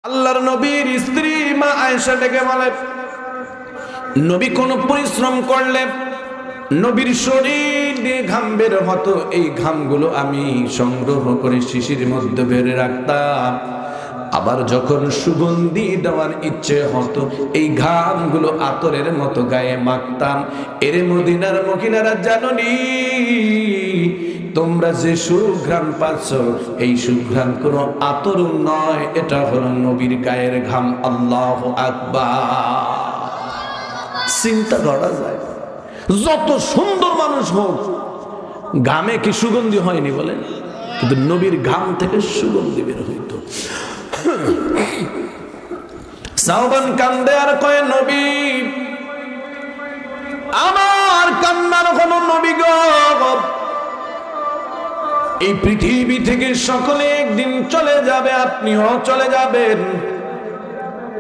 আল্লাহর নবীর স্ত্রী মা আয়েশা ডেকে বলে, নবী কোন পরিশ্রম করলে নবীর শরীর দিয়ে ঘাম বের হতো, এই ঘামগুলো আমি সংগ্রহ করে শিশির মধ্যে বেড়ে রাখতাম। আবার যখন সুগন্ধি দেওয়ার ইচ্ছে হতো, এই ঘামগুলো আতরের মতো গায়ে মাখতাম। এর মদিনার মহিলারা জানোনি, তোমরা যে সুঘ্রাণ পাচ্ছ, এই সুঘ্রাণ কোনো আতর নয়, এটা হলো নবীর গায়ের ঘাম। আল্লাহু আকবার। চিন্তা করা যায়, যত সুন্দর মানুষ হোক, ঘামে কি সুগন্ধি হয়নি বলেন? কিন্তু নবীর ঘাম থেকে সুগন্ধি বের হইতো। সাওবান কান্দে আর কয়, নবী আমার কান্নার কোনো নবী গো, এই পৃথিবী থেকে সকলে একদিন চলে যাবে, আপনিও চলে যাবেন।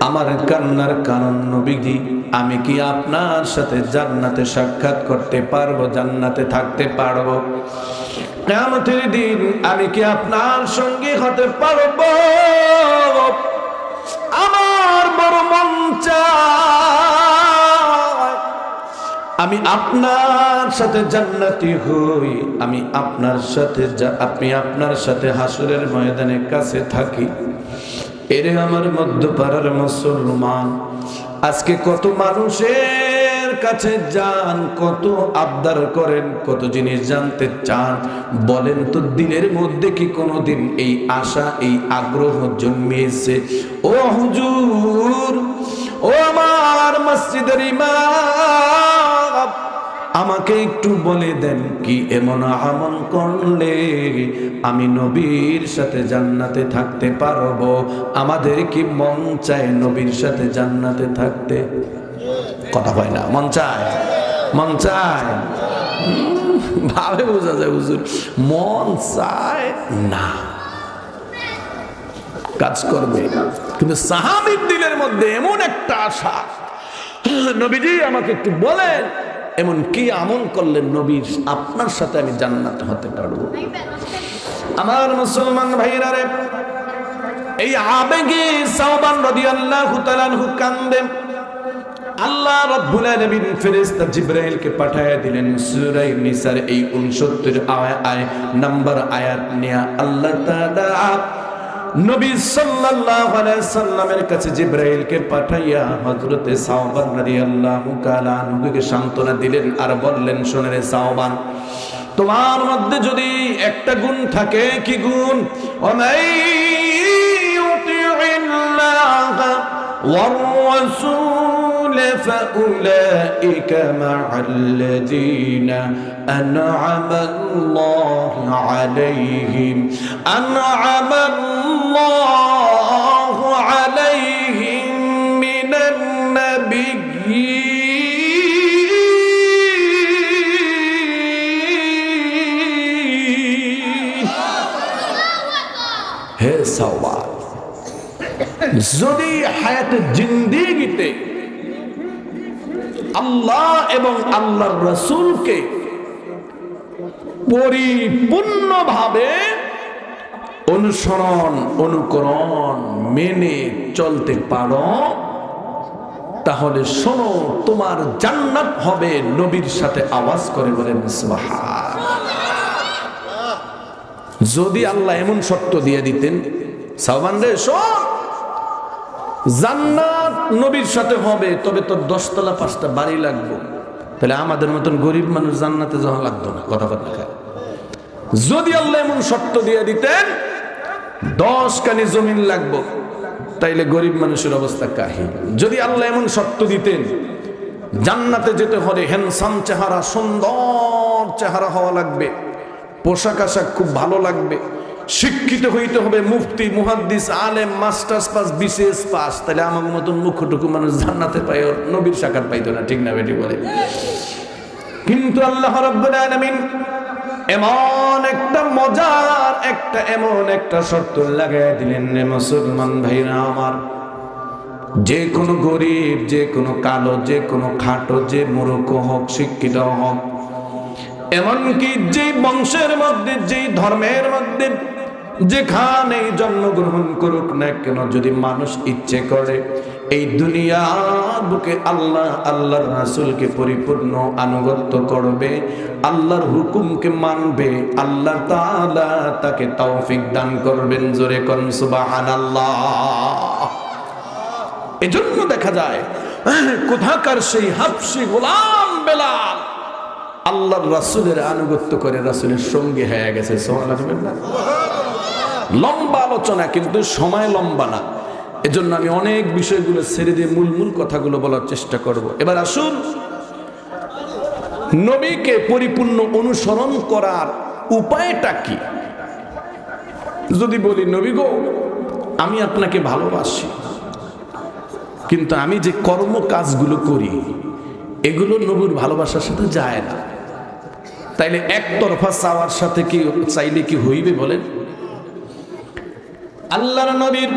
আমার কান্নার কারণ নবীজি, আমি কি আপনার সাথে জান্নাতে সাক্ষাৎ করতে পারবো, জান্নাতে থাকতে পারবো? কিয়ামতের দিন আমি কি আপনার সঙ্গে হতে পারবো? আমার বড় মন চায় আমি আপনার সাথে জান্নাতি হই, আমি আপনার সাথে আপনি আপনার সাথে হাসরের ময়দানে কাছে থাকি। এরে আমার মধ্যপাড়ার মুসলমান, আজকে কত মানুষের কাছে যান, কত আবদার করেন, কত জিনিস জানতে চান, বলেন তো দিলের মধ্যে কি কোনোদিন এই আশা, এই আগ্রহ জন্মিয়েছে? ও হুজুর, ও আমার মসজিদের ইমাম, আমাকে একটু বলে দেন, কি এমন আমল করলে আমি নবীর সাথে জান্নাতে থাকতে পারবো? আমাদের কি মন চায় নবীর সাথে জান্নাতে থাকতে? কথা হয় না, মন চায়, মন চায়, ভাবে বোঝা যায় হুজুর মন চায় না, কাজ করবে। কিন্তু সাহাবীর দিলের মধ্যে এমন একটা আশা, নবীজি আমাকে একটু বলেন এমন কি আমল করলে নবীর আপনার সাথে আমি জান্নাতে হতে পারবো? আমার মুসলমান ভাইরা রে, এই আবেগে সাওবান রাদিয়াল্লাহু তাআলা আনহু কান্দেন। আল্লাহ রাব্বুল আলামিন ফেরেশতা জিবরাইলকে পাঠিয়ে দিলেন। সূরা নিসার এই 69 নম্বর আয়াত নিয়ে আল্লাহ তাআলা নবী সাল্লাল্লাহু আলাইহি সাল্লামের কাছে জিবরাইলকে পাঠাইয়া হযরতে সাওবান রাদিয়াল্লাহু তাআলা আনহুকে সান্ত্বনা দিলেন আর বললেন, শোনে রে সাওবান, তোমার মধ্যে যদি একটা গুণ থাকে, কি গুণ? فأولئك مع الذين أنعم الله عليهم من النبيين। হে সাওবান, যদি হায়াতের জিন্দেগিতে আল্লাহ এবং আল্লাহর রাসূলকে পরিপূর্ণভাবে অনুসরণ, অনুকরণ, মেনে চলতে পারো, তাহলে শোনো, তোমার জান্নাত হবে নবীর সাথে। আওয়াজ করে বলেন সুবহানাল্লাহ। যদি আল্লাহ এমন শর্ত দিয়ে দিতেন, সাওবান রে শোন, জান্নাত নবীর সাথে হবে, তবে তোর 10 তলা 5টা বাড়ি লাগবে, তাহলে আমাদের মতন গরিব মানুষ জান্নাতে যাওয়া লাগতো না। কথা কথা, যদি আল্লাহ এমন শর্ত দিয়ে দিতেন 10 কানি জমিন লাগবে, তাইলে গরিব মানুষের অবস্থা কাহিল। যদি আল্লাহ এমন শর্ত দিতেন জান্নাতে যেতে হলে হ্যান্ডসাম চেহারা, সুন্দর চেহারা হওয়া লাগবে, পোশাক আশাক খুব ভালো লাগবে, শিক্ষিত হইতে হবে, মুফতি, মুহাদ্দিস, আলেম, মাস্টার্স পাস, বিসিএস পাস, তাহলে আমার মতন মুখটুকু মানুষ জান্নাতে পাই, নবীর সাক্ষাৎ পাইতো না। ঠিক না বেটি বলে? কিন্তু আল্লাহ রাব্বুল আলামিন এমন একটা মজার এমন একটা শর্ত লাগাই দিলেন, মুসলমান ভাইরা আমার, যে কোনো গরিব, যে কোনো কালো, যে কোনো খাটো, যে মূর্খ হোক, শিক্ষিত হোক, এমনকি যে বংশের মধ্যে, যে ধর্মের মধ্যে যেখানেই জন্মগ্রহণ করুক না কেন, যদি মানুষ ইচ্ছে করে এই দুনিয়ার বুকে আল্লাহর রাসূলকে পরিপূর্ণ আনুগত্য করবে, আল্লাহর হুকুমকে মানবে, আল্লাহ তাআলা তাকে তৌফিক দান করবেন। জোরে কোন সুবহানাল্লাহ। এজন্য দেখা যায় কোথাকার সেই হাবশী গোলাম বেলাল আল্লাহর রাসূলের আনুগত্য করে রাসূলের সঙ্গী হয়ে গেছে। সুবহানাল্লাহ। লম্বা আলোচনা, কিন্তু সময় লম্বা না, এজন্য আমি অনেক বিষয়গুলো ছেড়ে দিয়ে মূল কথাগুলো বলার চেষ্টা করব। এবার আসুন, নবীকে পরিপূর্ণ অনুসরণ করার উপায়টা কি? যদি বলি নবী গো আমি আপনাকে ভালোবাসি, কিন্তু আমি যে কর্ম কাজগুলো করি এগুলো নবীর ভালোবাসার সাথে যায় না, তাইলে একতরফা চাওয়ার সাথে কি চাইলে কি হইবে বলেন? আল্লাহর নবীর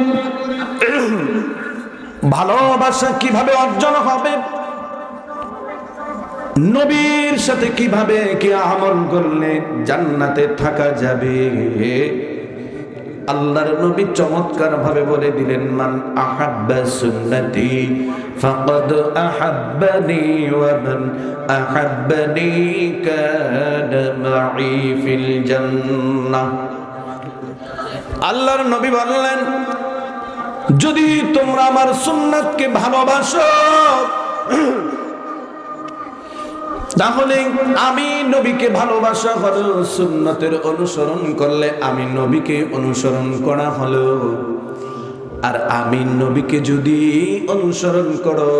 ভালোবাসা কিভাবে অর্জন হবে, নবীর সাথে কিভাবে কি আমল করলে জান্নাতে থাকা যাবে, আল্লাহর নবী চমৎকার ভাবে বলে দিলেন, মান আহাব্বা সুন্নতি ফাকাদ আহাব্বানি ওয়া মান আহাব্বানি কানা মাই ফিল জান্নাহ। আল্লাহর নবী বললেন, যদি তোমরা আমার সুন্নাতকে ভালোবাসো তাহলে আমি নবীকে ভালোবাসা হলো, সুন্নতের অনুসরণ করলে আমি নবীকে অনুসরণ করা হলো। আর আমি নবীকে যদি অনুসরণ করো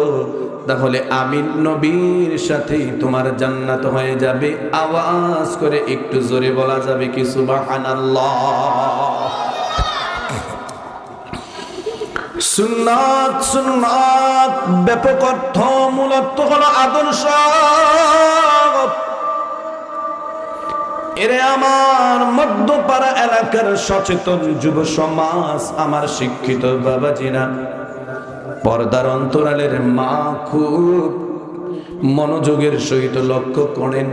তাহলে আমি নবীর সাথেই তোমার জান্নাত হয়ে যাবে। আওয়াজ করে একটু জোরে বলা যাবে কি সুবহানাল্লাহ। সুন্নাত সুন্নাত ব্যাপক অর্থ, মূল অর্থ হলো আদর্শ। এরে আমার মধ্যপাড়া এলাকার সচেতন যুব সমাজ, আমার শিক্ষিত বাবাজিরা, পর্দার অন্তরালের মা, খুব মনোযোগের সহিত লক্ষ্য করেন।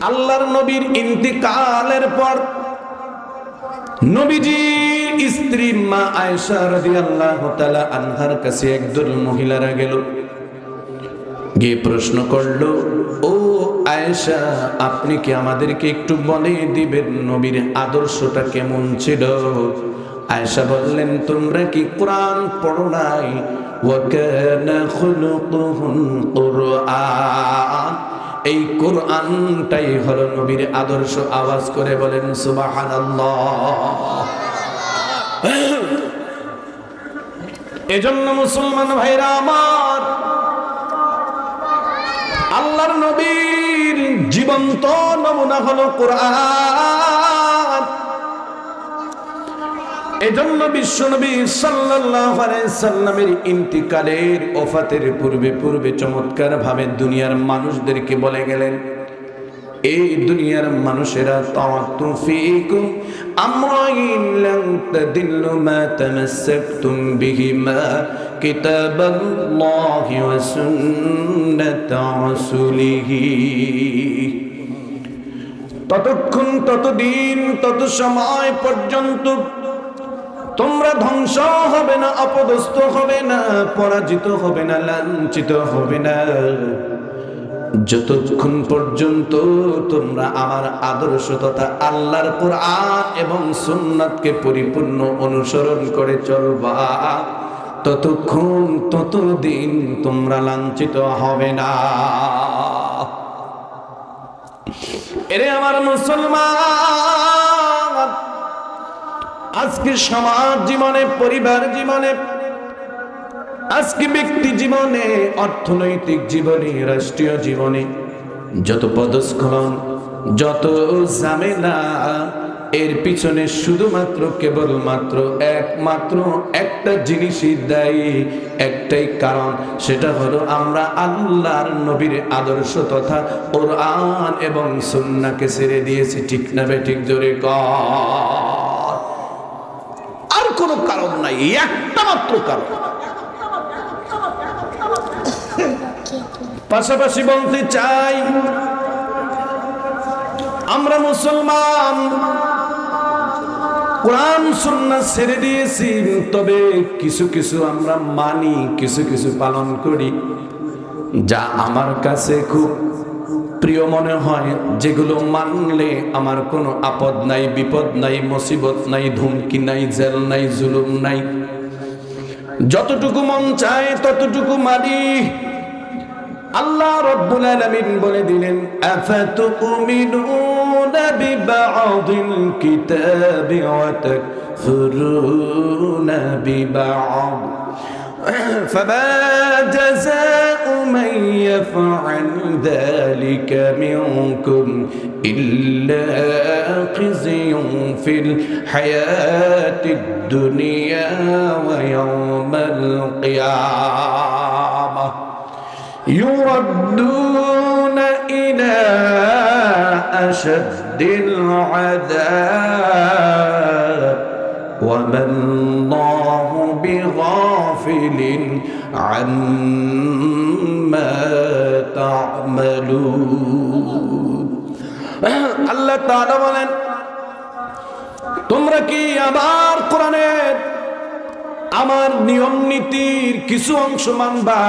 আল্লাহর নবীর ইন্তিকালের পর নবীজি স্ত্রী মা আয়েশা রাদিয়াল্লাহু তাআলা আনহার কাছে একদল মহিলারা গেল, গিয়ে প্রশ্ন করলো, ও আয়েশা আপনি কি আমাদেরকে একটু বলে দিবেন নবীর আদর্শটা কেমন ছিল? আয়েশা বললেন, তোমরা কি কোরআন পড়ো নাই? ওয়া কানা খুলুকুহুল কুরআন, এই কোরআনটাই হলো নবীর আদর্শ। আওয়াজ করে বলেন সুবহানাল্লাহ। এজন্য মুসলমান ভাইরা আমার, আল্লাহর নবীর জীবন্ত নমুনা হলো কোরআন। এজন্য বিশ্বনবী সাল্লাল্লাহু আলাইহি সাল্লামের ইন্তিকালের ওফাতের পূর্বে চমৎকার ভাবে দুনিয়ার মানুষদেরকে বলে গেলেন, এই দুনিয়ার মানুষেরা তাওয়াক্তু ফীকুম আমরাইন লান তাদিল্লু মা তামাসসাকতুম বিহিমা কিতাবাল্লাহি ওয়া সুন্নাতা রাসূলিহি। ততক্ষণ, ততদিন, তত সময় পর্যন্ত তোমরা ধ্বংস হবে না, অপদস্থ হবে না, পরাজিত হবে না, লাঞ্ছিত হবে না, যতক্ষণ পর্যন্ত তোমরা আমার আদর্শ তথা আল্লাহর কোরআন এবং সুন্নাতকে পরিপূর্ণ অনুসরণ করে চলবা, ততক্ষণ ততদিন তোমরা লাঞ্ছিত হবে না। এরে আমার মুসলমান, আজকে সমাজ জীবনে, পরিবার জীবনে, আজকে ব্যক্তি জীবনে, অর্থনৈতিক জীবনে, রাষ্ট্রীয় জীবনে যত পদস্খলন, যত ঝামেলা, এর পিছনে শুধুমাত্র কেবলমাত্র একমাত্র একটা জিনিসই দায়ী, একটাই কারণ, সেটা হলো আমরা আল্লাহর নবীর আদর্শ তথা কোরআন এবং সুন্নাহকে ছেড়ে দিয়েছি। ঠিক না বেঠিক? জোরে কর। আর কোনো কারণ নাই, একটা মাত্র কারণ। পাশাপাশি বলতে চাই, আমরা মুসলমান কোরআন সুন্নাহ ছেড়ে দিয়েছি, তবে কিছু কিছু আমরা মানি, কিছু কিছু পালন করি, যা আমার কাছে খুব প্রিয় মনে হয়, যেগুলো মানলে আমার কোনো আপদ নাই, বিপদ নাই, মুসিবত নাই, ধুমকি নাই, জেল নাই, জুলুম নাই। যতটুকু মন চায় ততটুকু মানি। আল্লাহ রাব্বুল আলামিন বলে দিলেন, আফাতুমিনুনা বিবা'দিল কিতাবি ওয়া তাকফুরুনা বিবা'দ ফামা জাযাউ মান ইয়াফআল যালিকা মিনকুম ইল্লা খিzyun ফিল হায়াতিদ দুনিয়া ওয়া ইয়াওমাল কিয়ামাহ يردون إلى أشد العذاب وما الله بغافل عما تعملون আল্লাহ তাআলা বলেন, তোমরা কি আমার কোরআনের আমার নিয়ম নীতির কিছু অংশ মানবা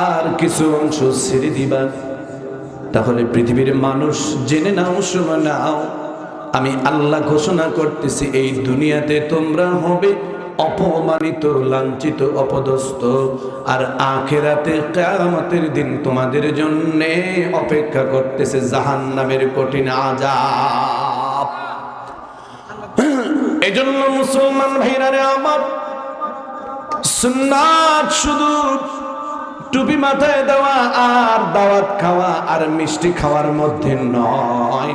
আর কিছু অংশ ছেড়ে দিবা? তাহলে পৃথিবীর মানুষ জেনে নাও, শুনে নাও, আমি আল্লাহ ঘোষণা করতেছি, এই দুনিয়াতে তোমরা হবে অপমানিত, লাঞ্ছিত, অপদস্থ, আর আখিরাতে কিয়ামতের দিন তোমাদের জন্য অপেক্ষা করতেছে জাহান্নামের কঠিন আযাব। এজন্য মুসলমান ভাইরা রে আমার, সুন্নাত শুধু টুপি মাথায় দেওয়া আর দাওয়াত খাওয়া আর মিষ্টি খাওয়ার মধ্যে নয়,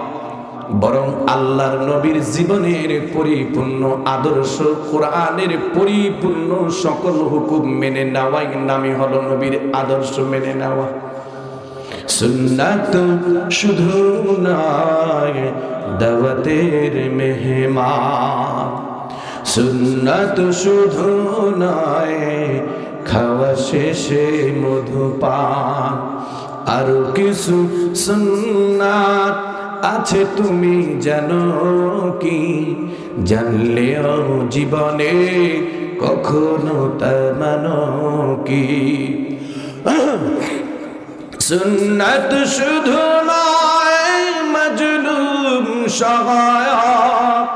বরং আল্লাহর নবীর জীবনের পরিপূর্ণ আদর্শ, কোরআনের পরিপূর্ণ সকল হুকুম মেনে নেওয়াই নামই হলো নবীর আদর্শ মেনে নেওয়া। সুন্নাত শুধু নয় দাওয়াতের মেহমান, সুন্নাত শুধু নয় খাওয়া শেষে মধুপান, আরো কিছু সুন্নাত আছে তুমি জানো কি? জানলেও জীবনে কখনো তা মানো কি? সুন্নাত শুধু নয় মাজলুম সহায়ক,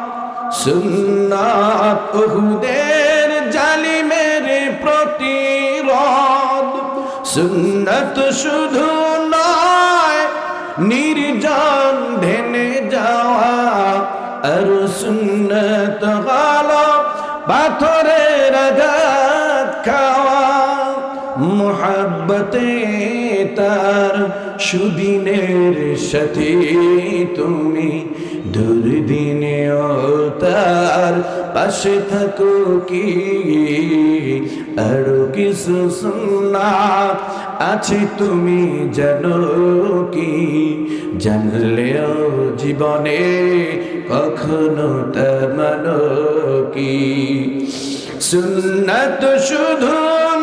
সুন্নাত উহুদের জালিমের প্রতিরোধ, সুন্নাত শুধু নয় নির্জন ঢেনে যাওয়া, আর সুন্নাত হলো পাথরের আঘাত খাওয়া, মুহাব্বতে তার সুদিনের সাথে তুমি দুর্দিনেও তার পাশে থাকো কি? আরো কিছু সুন্নাত আছে তুমি জানো কি? জানলেও জীবনে কখনো তা মানো কি? সুন্নাত শুধু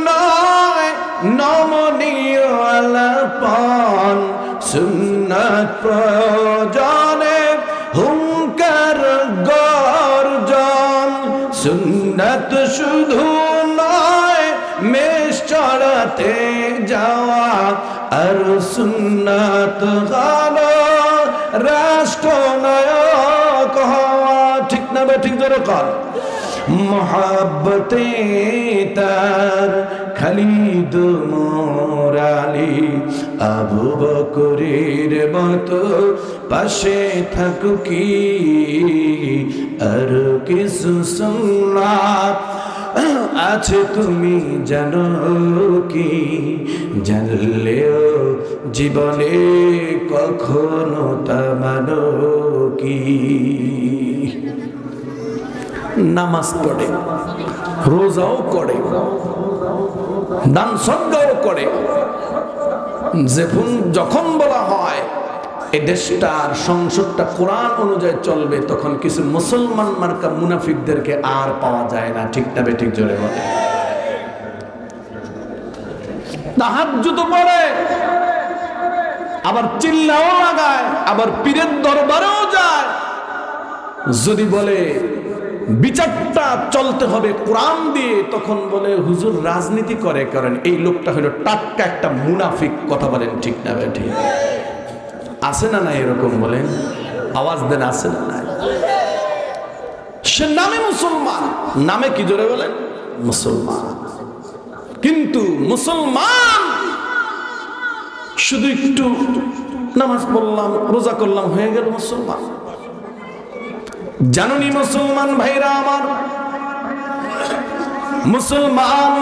নয় নমনীয় আলাপন, সুন্নাত প্রয়োজনে হুঙ্কার গর্জন, সুন্নাত শুধু নয় মেষ চড়াতে যাওয়া, আর সুন্নাত হলো রাষ্ট্রনায়ক হওয়া। ঠিক না বে ঠিক ধরে কর। মোহাব্বতে তার খালিদ মোরালি আবু বকরের মতো পাশে থাকো কি? আর কিছু সুন্নাত আছে তুমি জানো কি? জানলেও জীবনে কখনো তা মানো কি? নামাজ পড়ে, রোজাও করে, দান সদকাও করে, যখন বলা হয় এই দেশটার সংসদটা কোরআন অনুযায়ী চলবে, তখন কিছু মুসলমান মার্কা মুনাফিকদেরকে আর পাওয়া যায় না। ঠিক না বেঠিক জোরে বলে? তাহাজ্জুদ পড়ে, আবার চিল্লাও লাগায়, আবার পীরের দরবারেও যায়, যদি বলে বিচারটা চলতে হবে কোরআন দিয়ে, তখন বলে হুজুর রাজনীতি করেন। এই লোকটা হলো টাটকা একটা মুনাফিক। কথা বলেন ঠিক না ঠিক? আছে না না এরকম? বলেন, আওয়াজ দেন, আছে না না? সে নামে মুসলমান, নামে কি জোরে বলেন? মুসলমান। কিন্তু মুসলমান শুধু একটু নামাজ পড়লাম, রোজা করলাম, হয়ে গেল মুসলমান। জানুনি মুসলমান ভাইরা আমার, মুসলমান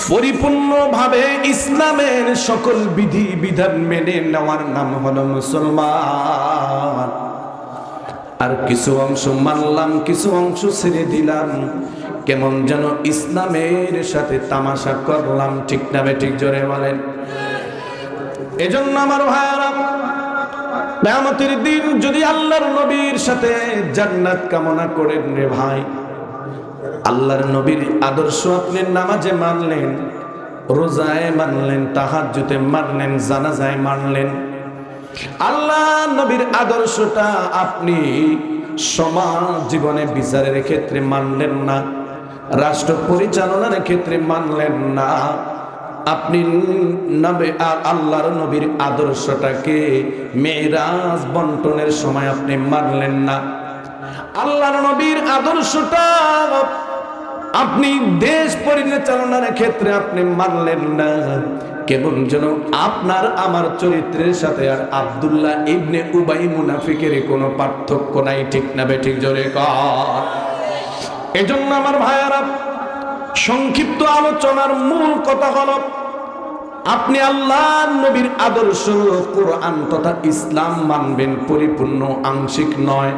পরিপূর্ণভাবে ইসলামের সকল বিধি বিধান মেনে নেওয়ার নাম হলো মুসলমান। আর কিছু অংশ মানলাম, কিছু অংশ ছেড়ে দিলাম, কেমন যেন ইসলামের সাথে তামাশা করলাম। ঠিক না ঠিক? জোরে বলেন। এজন্য আমার ভাইরা, কিয়ামতের দিন যদি আল্লাহর নবীর সাথে জান্নাত কামনা করেন রে ভাই, আল্লাহর নবীর আদর্শ আপনি নামাজে মানলেন, রোজায় মানলেন, তাহাজ্জুদে মানলেন, জানাজায় মানলেন, আল্লাহ নবীর আদর্শটা আপনি সমাজ জীবনে বিচারের ক্ষেত্রে মানলেন না, রাষ্ট্র পরিচালনার ক্ষেত্রে মানলেন না, আপনি আল্লাহর নবীর আদর্শটাকে মেরাজ বন্টনের সময় আপনি মানলেন না, আল্লাহর নবীর আদর্শটা আপনি দেশ পরিচালনার ক্ষেত্রে আপনি মানলেন না, কেমন যেন আপনার আমার চরিত্রের সাথে আর আব্দুল্লাহ ইবনে উবাই মুনাফিকের কোনো পার্থক্য নাই। ঠিক না বেঠিক? জোরে কর। এজন্য আমার ভাইয়ারা, সংক্ষিপ্ত আলোচনার মূল কথা হলো, আপনি আল্লাহর নবীর আদর্শ কোরআন তথা ইসলাম মানবেন, পরিপূর্ণ আংশিক নয়।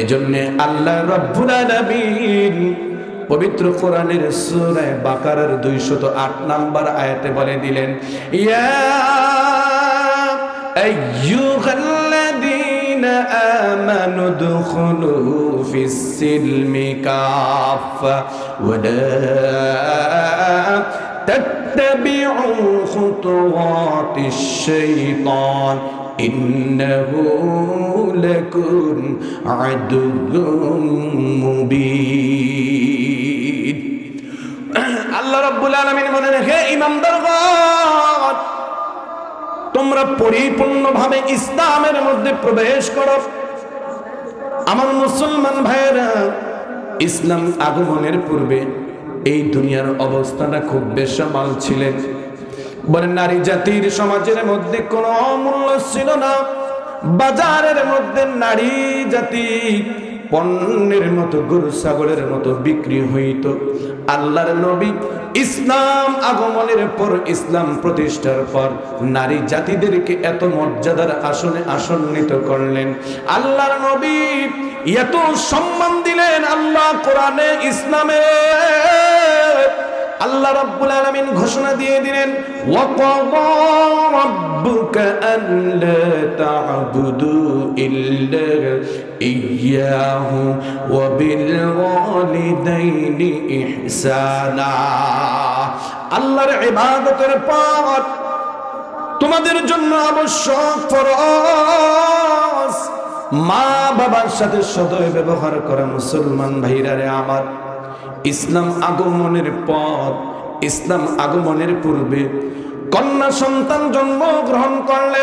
এজন্য আল্লাহ রাব্বুল আলামিন পবিত্র কোরআনের সূরা বাকারার 208 নম্বর আয়াতে বলে দিলেন, ইয়া আইয়ুহাল্লাযীনা আমানু দুখুলু ফিস-সিলমি কাফা ওয়া লা তাত্তাবিউ খুতুওয়াতিশ শাইতান ইন্নাহু লাকুম আদুউম মুবিন। আল্লাহ রাব্বুল আলামিন বলেন, হে ঈমানদারগণ, তোমরা পরিপূর্ণভাবে ইসলামের মধ্যে প্রবেশ করো। আমার মুসলমান ভাইয়েরা, ইসলাম আগমনের পূর্বে এই দুনিয়ার অবস্থাটা খুব বেসামাল ছিলেন। বলেন, নারী জাতির সমাজের মধ্যে কোনো মূল্য ছিল না। বাজারের মধ্যে নারী জাতি পণ্যের মতো, গরু ছাগলের মতো বিক্রি হইত। আল্লাহর নবী ইসলাম আগমনের পর, ইসলাম প্রতিষ্ঠার পর নারী জাতিদেরকে এত মর্যাদার আসনে আসন্নিত করলেন। আল্লাহর নবী এত সম্মান দিলেন। আল্লাহ কোরআনে ইসলামে আল্লাহ রাব্বুল আলামিন ঘোষণা দিয়ে দিলেন, ওয়া ক্বাদা রাব্বুকা আল্লা তা'বুদু ইল্লা ইয়্যাহু ওয়া বিল ওয়ালিদাইনি ইহসানা। আল্লাহর ইবাদতের পর তোমাদের জন্য আবশ্যক ফরজ মা বাবার সাথে সদয় ব্যবহার করা। মুসলমান ভাইরা রে আমার, ইসলাম আগমনের পর, ইসলাম আগমনের পূর্বে কন্যা সন্তান জন্মগ্রহণ করলে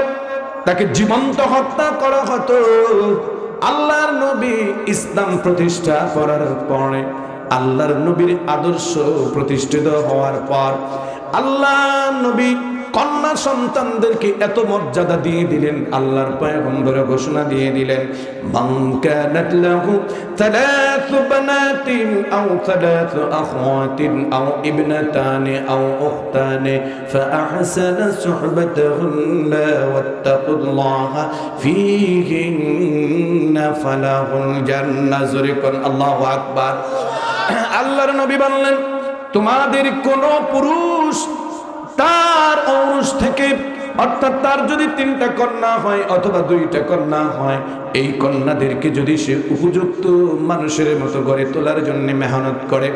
তাকে জীবন্ত হত্যা করা হতো। আল্লাহর নবী ইসলাম প্রতিষ্ঠা করার পরে, আল্লাহর নবীর আদর্শ প্রতিষ্ঠিত হওয়ার পর, আল্লাহ নবী কন্যা সন্তানদেরকে এত মর্যাদা দিয়ে দিলেন। আল্লাহর পয়গম্বর ঘোষণা দিয়ে দিলেন, মান কানাত লাহু সালাসু বানাতিন আও সালাসু আখওয়াতিন আও ইবনাতানি আও উখতানি ফাআহসানা সুহবাতাহুন্না ওয়াত্তাকুল্লাহা ফীহিন্না ফালাহুল জান্নাহ। যুরিকুন আল্লাহু আকবার। আল্লাহর নবী বললেন, তোমাদের কোন পুরুষ তার ঔরস থেকে অর্থাৎ তার যদি 3টা কন্যা হয় অথবা 2টা কন্যা হয়, এই কন্যাদেরকে যদি সে উপযুক্ত মানুষের মতো গড়ে তোলার জন্য মেহনত করে,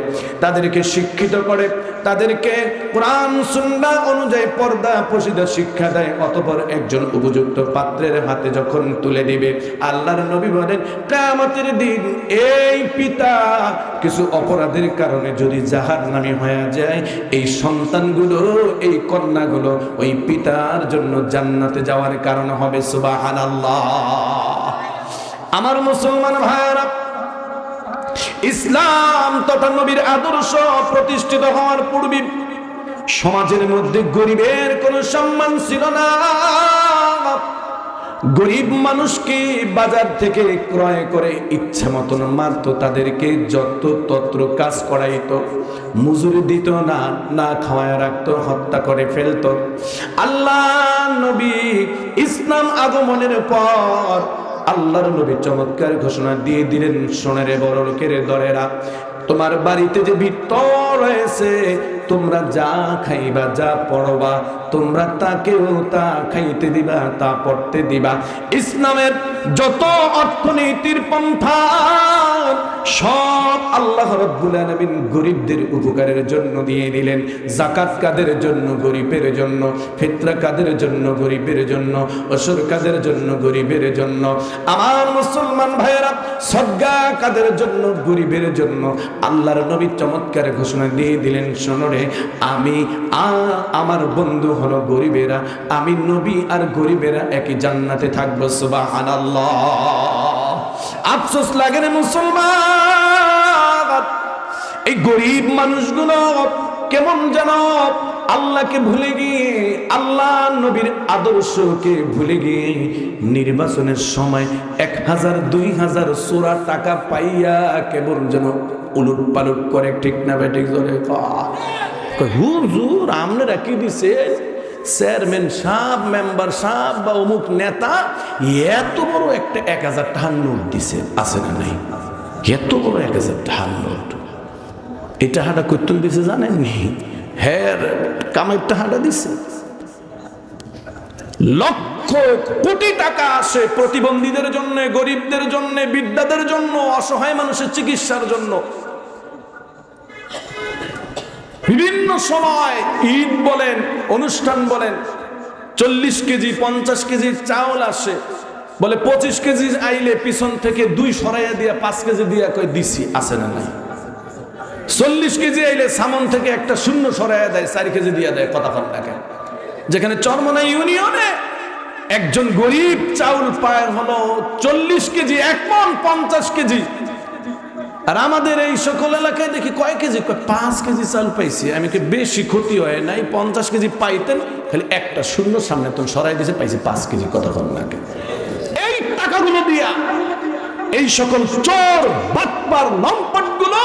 তাদেরকে শিক্ষিত করে, তাদেরকে কোরআন সুন্নাহ অনুযায়ী পর্দা প্রশিদা শিক্ষা দেয়, অতঃপর একজন উপযুক্ত পাত্রের হাতে যখন তুলে দিবে, আল্লাহর নবী বলেন কিয়ামতের দিন এই পিতা কিছু অপরাধের কারণে যদি জাহান্নামী হয়ে যায়, এই সন্তানগুলো, এই কন্যাগুলো ওই পিতার জন্য জান্নাতে যাওয়ার কারণ হবে। সুবহানাল্লাহ। আমার মুসলমান ভাইরা, ইসলাম তথা নবীর আদর্শ প্রতিষ্ঠিত হওয়ার পূর্বে সমাজের মধ্যে গরিবের কোনো সম্মান ছিল না। গরিব মানুষকে বাজার থেকে ক্রয় করে ইচ্ছা মতন মারত, তাদেরকে যত তত্র কাজ করাইতো, মজুরি দিত না, না খাওয়ায় রাখতো, হত্যা করে ফেলতো। আল্লাহ নবী ইসলাম আগমনের পর আল্লাহর নবী চমৎকার ঘোষণা দিয়ে দিলেন, শোনে রে বড় লোকের দরেরা, তোমার বাড়িতে যে ভিতর রয়েছে, তোমরা যা খাইবা, যা পড়বা, তোমরা তাকেও তা খাইতে দিবা, তা পড়তে দিবা। ইসলামের যত অর্থনীতির পন্থা সব আল্লাহ রাব্বুল আলামিন গরিবদের উপকারের জন্য দিয়ে দিলেন। যাকাত কাদের জন্য? গরিবের জন্য। ফিতরা কাদের জন্য? গরিবের জন্য। ওসর কাদের জন্য? গরিবের জন্য। আমার মুসলমান ভাইয়েরা, সদকা কাদের জন্য? গরিবের জন্য। আল্লাহর নবী চমৎকার ঘোষণা দিয়ে দিলেন, শোনো রে, আমি আমার বন্ধু হলো গরিবেরা, আমি নবী আর গরিবেরা একই জান্নাতে থাকবো। সুবহানাল্লাহ। আফসোস লাগে রে মুসলমান, এই গরিব মানুষগুলো কেমন যেন আল্লাহকে ভুলে গিয়ে, আল্লাহ নবীর আদর্শকে ভুলে গিয়ে নির্বাচনের সময় 1000 2000 সোরা টাকা পাইয়া কেমন যেন উলুট পালুট করে। ঠিক না বেঠিক? জোরে হুজুর আপনারা কি দিছে? চেয়ারম্যান সাহেব, মেম্বার সাহেব বা অমুক নেতা এত বড় একটা 1000 টাকার নোট দিছে, আছে না নাই? এত বড় 1000 টাকার নোট, এই টাকাটা কইতুন দিছে জানেননি? হ্যাঁ, কামের টাকাটা দিছে। লক্ষ কোটি টাকা আসে প্রতিবন্ধীদের জন্য, গরিবদের জন্য, বৃদ্ধাদের জন্য, অসহায় মানুষের চিকিৎসার জন্য। বিভিন্ন সময় ঈদ বলেন, অনুষ্ঠান বলেন, 40 কেজি 50 কেজি চাউল আসে, বলে 25 কেজি আইলে পিছন থেকে 2 সরাইয়া দিয়া 5 কেজি দিয়া কই দিছি, আছে না নাই? 40 কেজি আইলে সামন থেকে একটা শূন্য সরাইয়া দেয়, 4 কেজি দিয়া দেয়। কথা কন থাকে, যেখানে চরমনা ইউনিয়নে একজন গরিব চাউল পায় হলো 40 কেজি, 1 মণ 50 কেজি। আর আমাদের এই সকল এলাকায় দেখি কয় কেজি? 5 কেজি চাল পাইছি। আমি কি বেশি ক্ষতি হয় নাই? 50 কেজি পাইতেন, খালি একটা শূন্য সামনে তো সরাই দিয়েছে, পাইছি 5 কেজি। কথা কন না? এই টাকাগুলো দিয়া এই সকল চোর বাটপার লম্পটগুলো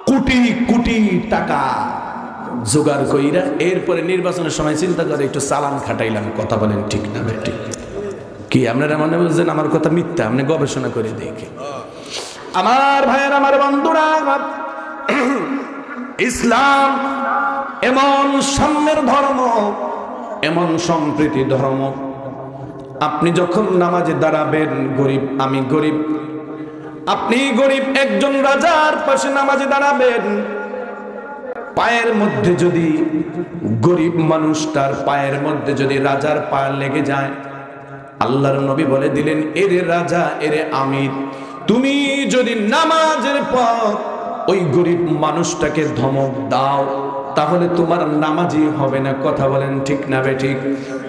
কোটি কোটি টাকা জোগাড় কইরা এরপরে নির্বাচনের সময় চিন্তা করে একটু চালান খাটাইলাম। কথা বলেন ঠিক না বেঠিক? কি আপনারা মনে বুঝছেন আমার কথা মিথ্যা? আপনি গবেষণা করে দেখে। আমার ভাইয়ের, আমার বন্ধুরা, ইসলাম এমন সাম্যের ধর্ম, এমন সম্প্রীতি ধর্ম। আপনি যখন নামাজে দাঁড়াবেন, গরিব, আমি গরিব, আপনি গরিব, একজন রাজার পাশে নামাজে দাঁড়াবেন, পায়ের মধ্যে যদি গরিব মানুষটার পায়ের মধ্যে যদি রাজার পা লেগে যায়, আল্লাহর নবী বলে দিলেন, এরে রাজা, এরে আমির, তুমি যদি নামাজের পর ওই গরিব মানুষটাকে ধমক দাও, তাহলে তোমার নামাজি হবে না। কথা বলেন ঠিক না বেঠিক?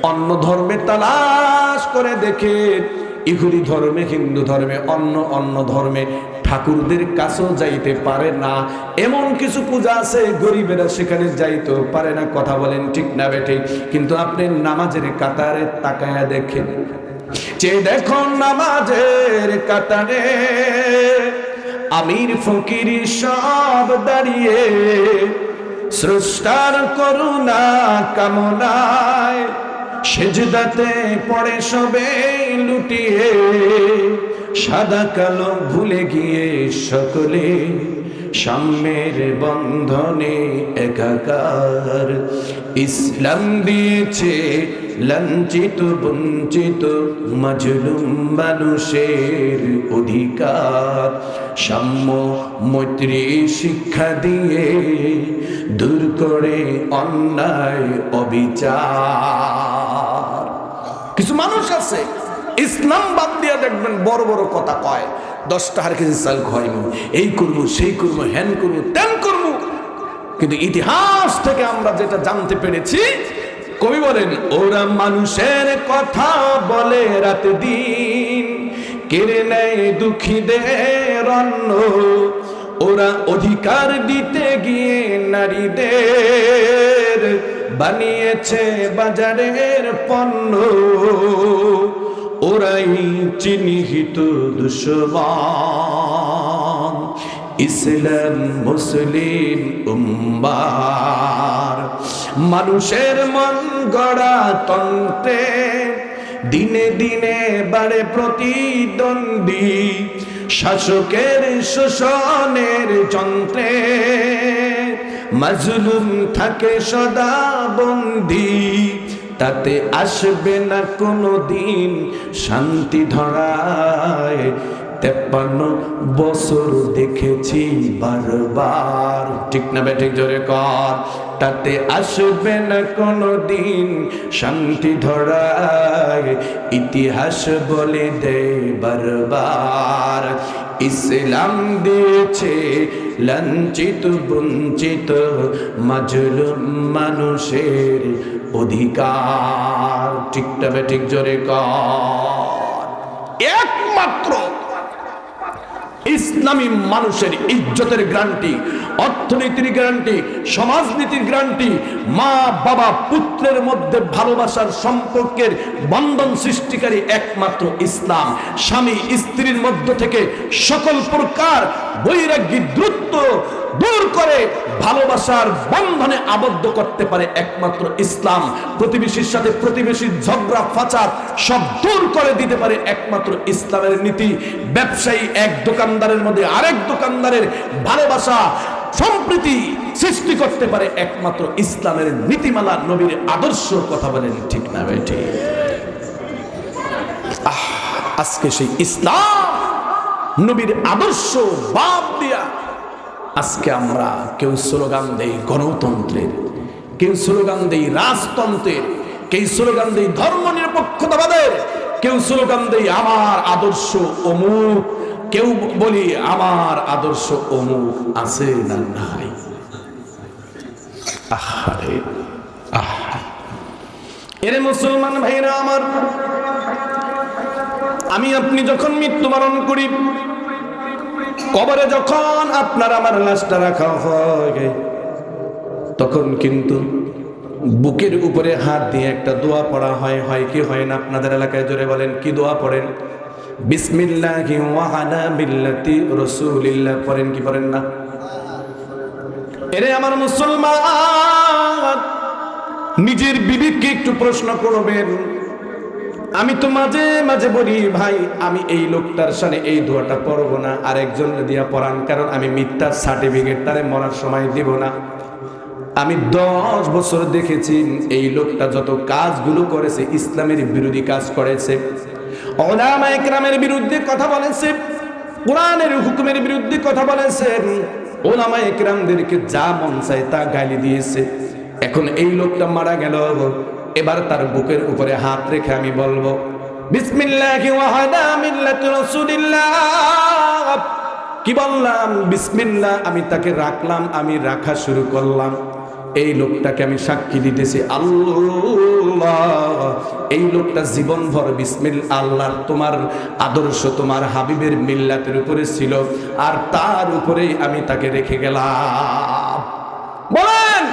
অন্য ধর্মে তালাশ করে দেখে, ইহুদি ধর্মে, হিন্দু ধর্মে, অন্য ধর্মে ঠাকুরদের কাছেও যাইতে পারে না। এমন কিছু পূজা আছে গরিবেরা সেখানে যাইতেও পারে না। কথা বলেন ঠিক না বেঠিক? কিন্তু আপনি নামাজের কাতারে তাকায়া দেখেন, যে দেখো নামাজের কাতারে আমির ফকির সব দাঁড়িয়ে স্রষ্টার করুণা কামনায় সেজদাতে পড়ে সবে লুটিয়ে, সাদা কালো ভুলে গিয়ে সকলে সাম্যের বন্ধনে একাকার। ইসলাম দিয়েছে লাঞ্ছিত বঞ্চিত মাজলুম মানুষের অধিকার সাম্য মৈত্রী শিক্ষা দিয়ে দূর করে অন্যায় অবিচার। কিছু মানুষ আছে ইসলাম বাদ দিয়া দেখবেন বড় বড় কথা কয়, 10 টাকার কেজি চাল খাইমু, এই করবো সেই করবো, হ্যান করবো তেন করবো। কিন্তু ইতিহাস থেকে আমরা যেটা জানতে পেরেছি, কবি বলেন ওরা মানুষের কথা বলে রাত দিন, কেড়ে নেয় দুঃখীদের অন্ন, ওরা অধিকার দিতে গিয়ে নারীদের বানিয়েছে বাজারের পণ্য, ওরাই চিহ্নিত দুশমন ইসলাম মুসলিম উম্মার। মানুষের মন গড়া তন্ত্রে দিনে দিনে বাড়ে প্রতিদ্বন্দ্বী, শাসকের শোষণের যন্ত্রে মাজলুম থাকে সদা বন্দী, তাতে আসবে না কোনো দিন শান্তি ধরায়। 53 বছর দেখেছি বারবার, ঠিক না বেঠিক জোরে কর, তাতে আসবে না কোনো দিন শান্তি ধরায়। ইতিহাস বলে দেয় বারবার, ইসলাম দিয়েছে লাঞ্ছিত বঞ্চিত মাজলুম মানুষের অধিকার। ঠিক না বেঠিক জোরে কর। একমাত্র ইসলামী মানুষের ইজ্জতের গ্যারান্টি, অর্থনীতির গ্যারান্টি, সমাজনীতির গ্যারান্টি, মা বাবা পুত্রের মধ্যে ভালোবাসার সম্পর্কের বন্ধন সৃষ্টিকারী একমাত্র ইসলাম। স্বামী স্ত্রীর মধ্য থেকে সকল প্রকার বৈরাগ্য দ্রুত দূর করে ভালোবাসার বন্ধনে আবদ্ধ করতে পারে একমাত্র ইসলাম। প্রতিবেশীর সাথে প্রতিবেশীর ঝগড়া ফাসাদ সব দূর করে দিতে পারে একমাত্র ইসলামের নীতি। ব্যবসায়ী এক দোকানদারের মধ্যে আরেক দোকানদারের ভালোবাসা সম্প্রীতি সৃষ্টি করতে পারে একমাত্র ইসলামের নীতিমালা, নবীর আদর্শ। কথা বলেন ঠিক না বেঠিক? আজকে সেই ইসলাম নবীর আদর্শ বাদ দিয়া আজকে আমরা কেউ স্লোগান দেই গণতন্ত্রের, কেউ স্লোগান দেই রাজতন্ত্রের, কেউ স্লোগান দেই ধর্ম নিরপেক্ষতাবাদের, কেউ স্লোগান দেই আমার আদর্শ অমুক, কেউ বলি আমার আদর্শ অমুক আছে না নাই। আহারে আহা, এরে মুসলমান ভাইরা আমার, আমি আপনি যখন মৃত্যুবরণ করি, কবরে যখন আপনার আমার লাশটা রাখা হয়, তখন কিন্তু বুকের উপরে হাত দিয়ে একটা দোয়া পড়া হয়। হয় কি হয় না? আপনাদের এলাকায় জোরে বলেন, কি দোয়া পড়েন? বিসমিল্লাহি ওয়া আলা মিল্লাতি রাসূলিল্লাহ পড়েন কি পড়েন না? এরে আমার মুসলমান, নিজের বিবেককে একটু প্রশ্ন করবেন। আমি তো মাঝে মাঝে বলি ভাই আমি এই লোকটার সামনে এই দোয়াটা পড়ব না, আরেকজন দিয়া পড়ান, কারণ আমি মিথ্যার সার্টিফিকেট তারে মরার সময় দিব না। আমি 10 বছর দেখেছি এই লোকটা যত কাজগুলো করেছে ইসলামের বিরোধী কাজ করেছে, উলামায়ে কেরামের বিরুদ্ধে কথা বলেছে, কোরআনের হুকুমের বিরুদ্ধে কথা বলেছে, উলামায়ে কেরামদেরকে যা মন চায় তা গালি দিয়েছে। এখন এই লোকটা মারা গেল, এবার তার বুকের উপরে হাত রেখে আমি বলবো বিসমিল্লাহি ওয়া আলা মিল্লাতি রাসূলিল্লাহ। কি বললাম? বিসমিল্লাহ। আমি তাকে রাখলাম, আমি রাখা শুরু করলাম। এই লোকটাকে আমি সাক্ষী দিতেছি আল্লাহ, এই লোকটা জীবনভর বিসমিল্লাহ আল্লাহর তোমার আদর্শ তোমার হাবিবের মিল্লাতের উপরে ছিল, আর তার উপরেই আমি তাকে রেখে গেলাম। বলেন,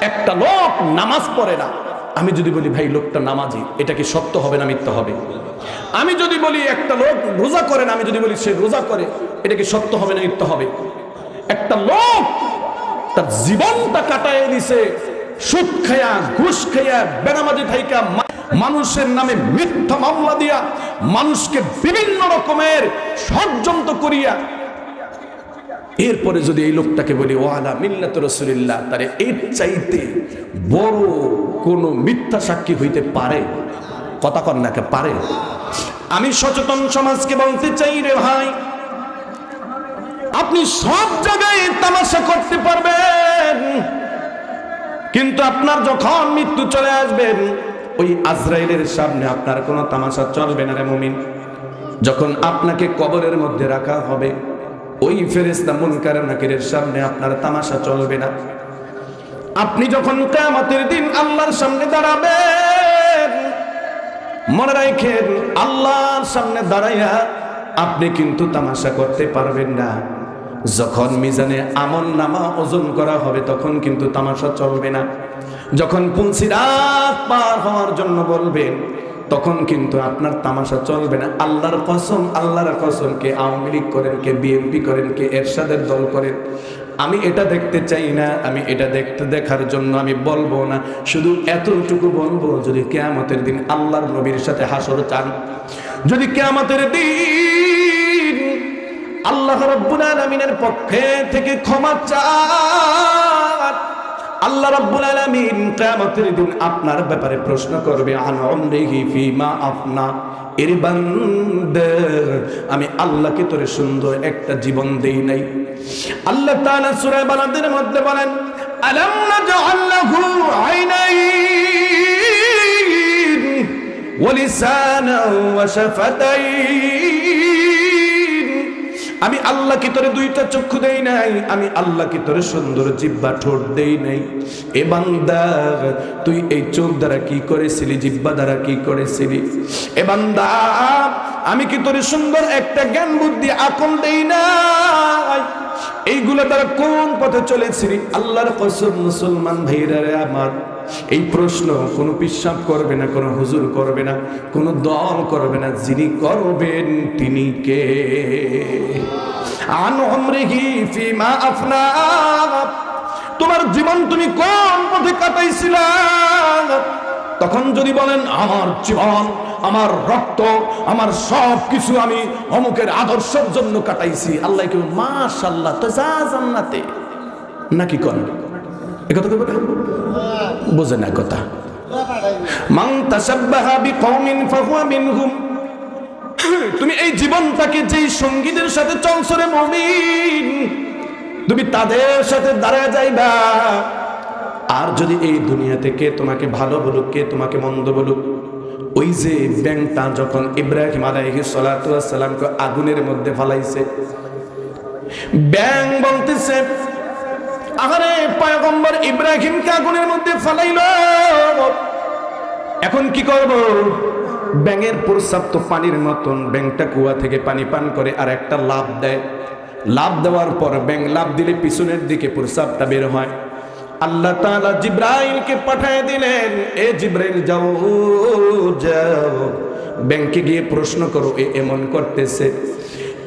একটা লোক নামাজ পড়ে না, আমি যদি বলি ভাই লোকটা নামাজি, এটা কি সত্য হবে না মিথ্যা হবে? আমি যদি বলি একটা লোক রোজা করে না, আমি যদি বলি সে রোজা করে, এটা কি সত্য হবে না মিথ্যা হবে? একটা লোক তার জীবনটা কাটায় দিছে সুদ খায়া, ঘুষ খায়া, বেনামাজি থাইকা, মানুষের নামে মিথ্যা মামলা দিয়া, মানুষকে বিভিন্ন রকমের ষড়যন্ত্র করিয়া এরপরে যদি এই লোকটাকে বলি ওয়ালা মিল্লাত রাসূলিল্লাহ, তারে এর চাইতে বড় কোনো মিথ্যা সাক্ষী হইতে পারে? কথা কন না, পারে? আমি সচেতন সমাজকে বলতে চাই, রে ভাই, আপনি সব জায়গায় তামাশা করতে পারবেন, কিন্তু আপনার যখন মৃত্যু চলে আসবেন ওই আজরাইলের সামনে আপনার কোনো তামাশা চলবে না রে মুমিন। যখন আপনাকে কবরের মধ্যে রাখা হবে ওই ফেরেশতা মুনকার নাকিরের সামনে আপনার তামাশা চলবে না। আপনি যখন কিয়ামতের দিন আল্লাহর সামনে দাঁড়াবেন, মনে রাখেন আল্লাহর সামনে দাঁড়াইয়া আপনি কিন্তু তামাশা করতে পারবেন না। যখন মিজানে আমল নামা ওজন করা হবে তখন কিন্তু তামাশা চলবে না। যখন পুলসিরাত পার হওয়ার জন্য বলবেন তখন কিন্তু আপনার তামাশা চলবে না। আল্লাহর কসম, আল্লাহর কসম, কে আওয়ামী লীগ করেন, কে বিএনপি করেন, কে এরশাদের দল করেন, আমি এটা দেখতে চাই না, আমি এটা দেখার জন্য আমি বলবো না। শুধু এতটুকু বলবো, যদি কিয়ামতের দিন আল্লাহর নবীর সাথে হাসর চান, যদি কিয়ামতের দিন আল্লাহ রাব্বুল আলামিনের পক্ষে থেকে ক্ষমা চান, আল্লাহ রাব্বুল আলামিন কিয়ামতের দিন আপনার ব্যাপারে প্রশ্ন করবে, আন উমরিহি ফিমা আফনা, এর বান্দা আমি আল্লাহকে তোরে সুন্দর একটা জীবন দেই নাই। আল্লাহ তাআলা সূরা বালাদের মধ্যে বলেন, আলাম নাজআল লাহু আইনাইন ওয়া লিসানান ওয়া শাফাতাইন, আমি আল্লাহ কি তোরে দুইটা চক্ষু দেই নাই, আমি আল্লাহ কি তোরে সুন্দর জিহ্বা ঠোঁট দেই নাই। এ বান্দা তুই এই চোখ দ্বারা কি করেছিলি, জিহ্বা দ্বারা কি করেছিলি? এ বান্দা আমি কি তোরে সুন্দর একটা জ্ঞান বুদ্ধি আকল দেই নাই? এইগুলো দ্বারা কোন পথে চলেছিলি? আল্লাহর কসম মুসলমান ভাইরা রে আমার, এই প্রশ্ন কোনো পিশাব করবে না, কোনো হুজুর করবে না, কোনো দল করবে না, যিনি করবেন তিনি কে? আন উমরিহি ফিমা আফনা, তোমার জীবন তুমি কোন পথে কাটাইছিলা? তখন যদি বলেন আমার জীবন, আমার রক্ত, আমার সব কিছু আমি অমুকের আদর্শের জন্য কাটাইছি, আল্লাহ কি মাশাআল্লাহ তো যা জান্নাতে, নাকি করেন? একথা কইবে না, বুঝে না কথা। মান তাশাব্বাহা বিকওমিন ফাহুয়া মিনহুম, তুমি এই জীবনটাকে যেই সঙ্গীদের সাথে চলছো রে মুমিন, তুমি তাদের সাথে দাঁড়ায় যাইবা। আর যদি এই দুনিয়া থেকে তোমাকে ভালো বলুক, কে তোমাকে মন্দ বলুক, ওই যে ব্যাংকটা যখন ইব্রাহিম আলাইহিস সালাতু ওয়াস সালামকে আগুনের মধ্যে ফালাইছে, ব্যাংক বলতেছে, আরে পয়গম্বর ইব্রাহিমকে আগুনের মধ্যে ফালাইলো, এখন কি করব? ব্যাঙের প্রস্রাব তো পানির মতন, ব্যাংকটা কুয়া থেকে পানি পান করে আর একটা লাফ দেয়, লাফ দেওয়ার পর ব্যাঙ লাফ দিলে পিছনের দিকে প্রস্রাবটা বের হয়। আল্লাহ তাআলা জিব্রাইলকে পাঠিয়ে দিলেন, এ জিব্রাইল যাও যাও ব্যাংকে গিয়ে প্রশ্ন করো এ এমন করতেছে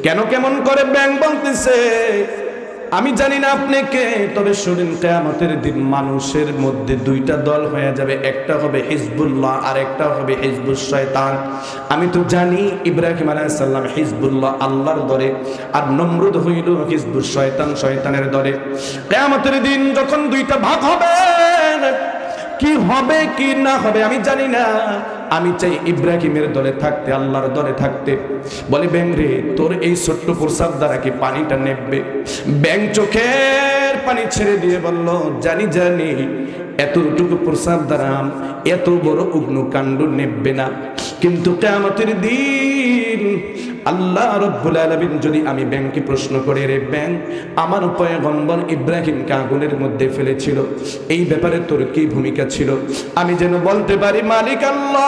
কেন, কেমন করে? ব্যাংক বলতেছে, আমি জানি না আপনি কে, তবে শুনেন কিয়ামতের দিন মানুষের মধ্যে দুইটা দল হয়ে যাবে, একটা হবে হিজবুল্লাহ আর একটা হবে হিজবুশ শয়তান। আমি তো জানি ইব্রাহিম আলাইহিস সালাম হিজবুল্লাহ আল্লাহর দলে, আর নমরুদ হইল হিজবুশ শয়তান শয়তানের দলে। কিয়ামতের দিন যখন দুইটা ভাগ হবে, কি হবে কি না হবে আমি জানি না, আমি চাই ইব্রাহিমের দলে থাকতে, আল্লাহর দলে থাকতে। বলে ব্যাং রে, তোর এই ছোট্ট প্রস্রাব দ্বারা কি পানিটা নেবে? ব্যাং চোখের পানি ছেড়ে দিয়ে বলল, জানি জানি এতটুকু প্রস্রাব দ্বারা এত বড় অগ্নিকাণ্ড নেবে না, কিন্তু কিয়ামতের দিন আল্লাহ রাব্বুল আলামিন যদি আমি ব্যাংকে প্রশ্ন করে, রে ব্যাং, আমার পয়গম্বর ইব্রাহিমকে আগুনের মধ্যে ফেলেছিল, এই ব্যাপারে তোর কি ভূমিকা ছিল? আমি যেন বলতে পারি, মালিক আল্লাহ,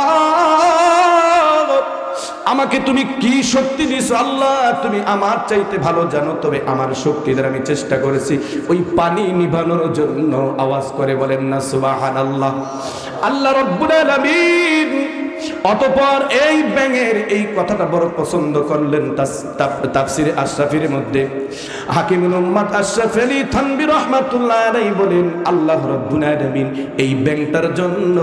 আমাকে তুমি কি শক্তি দিছো? আল্লাহ তুমি আমার চাইতে ভালো জানো, তবে আমার শক্তি দ্বারা আমি চেষ্টা করেছি ওই পানি নিভানোর জন্য। আওয়াজ করে বলেন না সুবহানাল্লাহ। আল্লাহ রাব্বুল আলামিন অতঃপর এই ব্যাঙের এই কথাটা বড় পছন্দ করলেন। তাফসিরে আশরাফির মধ্যে হাকিমুল উম্মাত আশরাফ আলী থানভী রাহমাতুল্লাহ আলাইহি বলেন, আল্লাহ রাব্বুল আলামিন এই ব্যাঙটার জন্য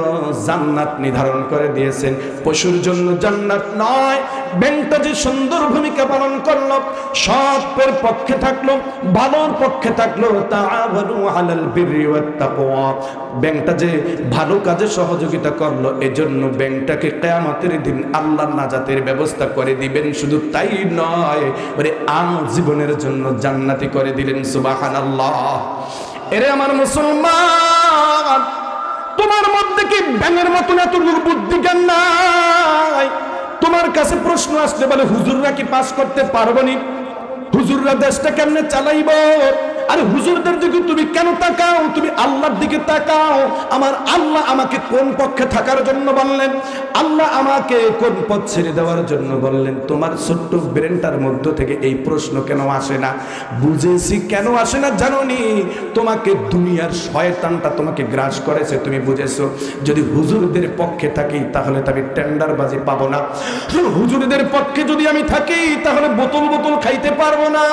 জান্নাত নির্ধারণ করে দিয়েছেন। পশুর জন্য জান্নাত নয়, ব্যাংকটা যে সুন্দর ভূমিকা পালন করলো, সৎপের পক্ষে থাকলো, ভালোর পক্ষে থাকলো, তাআওয়ানু আলাল বিররি ওয়াত তাকওয়া, ব্যাংকটা যে ভালো কাজে সহযোগিতা করলো, এজন্য ব্যাংকটাকে কিয়ামতের দিন আল্লাহ নাজাতের ব্যবস্থা করে দিবেন। শুধু তাই নয়, ওরে জীবনের জন্য জান্নাতি করে দিলেন। সুবহানাল্লাহ। এরে আমার মুসলমান, তোমার মধ্যে কি ব্যাঙের মতন এতটুকু বুদ্ধি জ্ঞান নাই? তোমার কাছে প্রশ্ন আসলে বলে হুজুররা কি পাস করতে পারবো নি? হুজুররা দেশটা কেমনে চালাইব? আর হুজুরদের দিকে তুমি কেন তাকাও? তুমি আল্লাহর দিকে তাকাও। আমার আল্লাহ আমাকে কোন পক্ষে থাকার জন্য বললেন? আল্লাহ আমাকে কোন পথ ছেড়ে দেওয়ার জন্য বললেন? তোমার ছোট্ট ব্রেনটার মধ্য থেকে এই প্রশ্ন কেন আসে না? বুঝেছি কেন আসে না জানোনি? তোমাকে দুনিয়ার শয়তানটা তোমাকে গ্রাস করেছে, তুমি বুঝেছো যদি হুজুরদের পক্ষে থাকি তাহলে তো আমি টেন্ডারবাজি পাবো না, হুজুরদের পক্ষে যদি আমি থাকি তাহলে বোতল বোতল খাইতে পারবো না,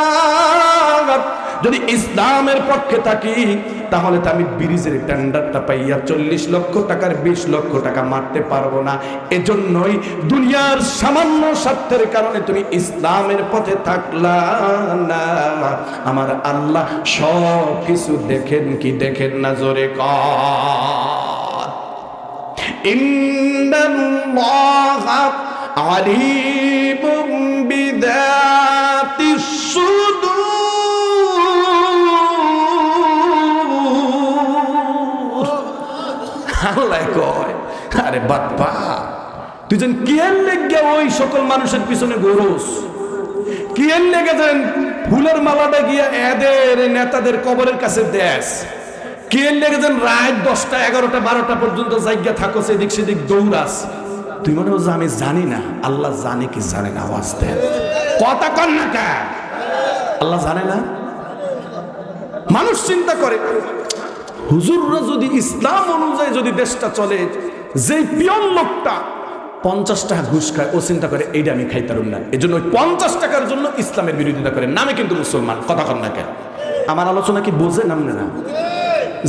যদি ইসলামের পক্ষে থাকি তাহলে তো আমি ব্রিজের টেন্ডারটা পাইয়া 40 লক্ষ টাকার 20 লক্ষ টাকা মারতে পারবো না। এজন্যই দুনিয়ার সামান্য স্বার্থের কারণে তুমি ইসলামের পথে থাকলা না। আমার আল্লাহ সব কিছু দেখেন কি দেখেন না? জোরে কর। ইন্নাল্লাহা আলিমুম বিযাতিস সুদূর। আল্লাহ কয়, আরে বাপ্পা, তুই যেন কিয়ের লেগে ওই সকল মানুষের পিছনে ঘোরস, কিয়ের লেগে যেন ফুলের মালাটা গিয়া এদের নেতাদের কবরের কাছে দেশ, কিয়ের লেগে যেন রাত 10টা 11টা 12টা পর্যন্ত জায়গা থাকো, সেদিক সেদিক দৌড়াস। তুই মনে হচ্ছে আমি জানি না? আল্লাহ জানে কি জানে না? আওয়াজ দেন, কথা কন না কে? আল্লাহ জানে না? মানুষ চিন্তা করে হুজুররা যদি ইসলাম অনুযায়ী যদি দেশটা চলে, যে পিয়ন লোকটা 50 টাকা ঘুষ খায় ও চিন্তা করে এইটা আমি খাইতারুম না, এই জন্য ওই 50 টাকার জন্য ইসলামের বিরোধিতা করে, নামে কিন্তু মুসলমান। কথা কন না কেন? আমার আলোচনা কি বোঝে নামনে না?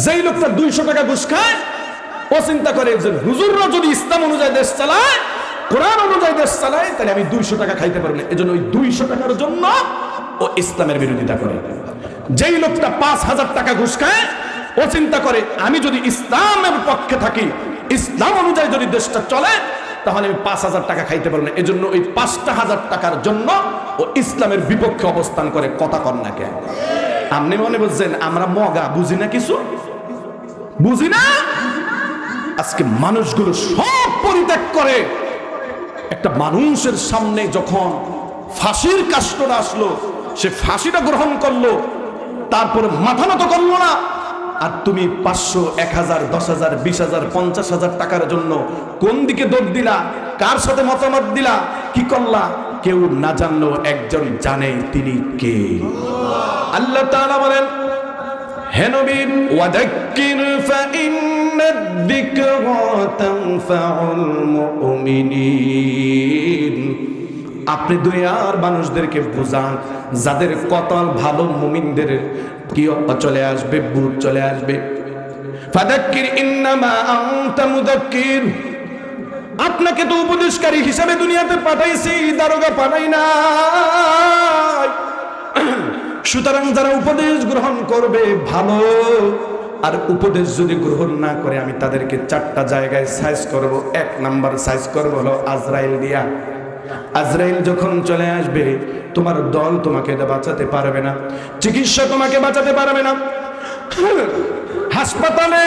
যেই লোকটা 200 টাকা ঘুষ খায় ও চিন্তা করে যে হুজুররা যদি ইসলাম অনুযায়ী দেশ চালায়, কোরআন অনুযায়ী দেশ চালায়, তাহলে আমি 200 টাকা খাইতে পারবো না, এই জন্য ওই 200 টাকার জন্য ও ইসলামের বিরোধিতা করে। যেই লোকটা 5000 টাকা ঘুষ খায় ও চিন্তা করে আমি যদি ইসলামের পক্ষে থাকি, ইসলাম অনুযায়ী যদি দেশটা চলে, তাহলে আমি 5000 টাকা খাইতে পারবো না, এজন্য ওই 5000 টাকার জন্য ও ইসলামের বিপক্ষে অবস্থান করে। কথা কন না কে? আপনি মনে বলছেন আমরা মগা, বুঝি না কিছু, বুঝি না? আজকে মানুষগুলো সব পরিত্যাগ করে একটা মানুষের সামনে যখন ফাঁসির কাষ্ঠটা আসলো, সে ফাঁসিটা গ্রহণ করলো, তারপরে মাথা নত করলো না। আর তুমি 500, 1000, 10,000, 20,000, 50,000 টাকার জন্য কোন দিকে দৌড় দিলা? কার সাথে মতামত দিলা? কি করলা? কেউ না জানলো একজন জানে, তিনি কে? আল্লাহ তাআলা বলেন, হে নবী, ওয়াদাক্কির ফাইন্নাদ-যিকরা তানফাউল মুমিনিন, আপনি দুনিয়ার মানুষদেরকে বুঝান, যাদের কতল ভালো মুমিনদের কি চলে আসবে, বুঝ চলে আসবে। ফাদাক্কির ইন্নামা আনতা মুদাক্কির, আপনাকে তো উপদেশকারী হিসেবে দুনিয়াতে পাঠাইছি, দারোগা পাঠাই না। সুতরাং যারা উপদেশ গ্রহণ করবে ভালো, আর উপদেশ যদি গ্রহণ না করে আমি তাদেরকে 4টা জায়গায় সাইজ করব। 1 নাম্বার সাইজ করব হলো আজরাইল দিয়া। আজরাইল যখন চলে আসবে, তোমার দল তোমাকে বাঁচাতে পারবে না, চিকিৎসা তোমাকে বাঁচাতে পারবে না, হাসপাতালে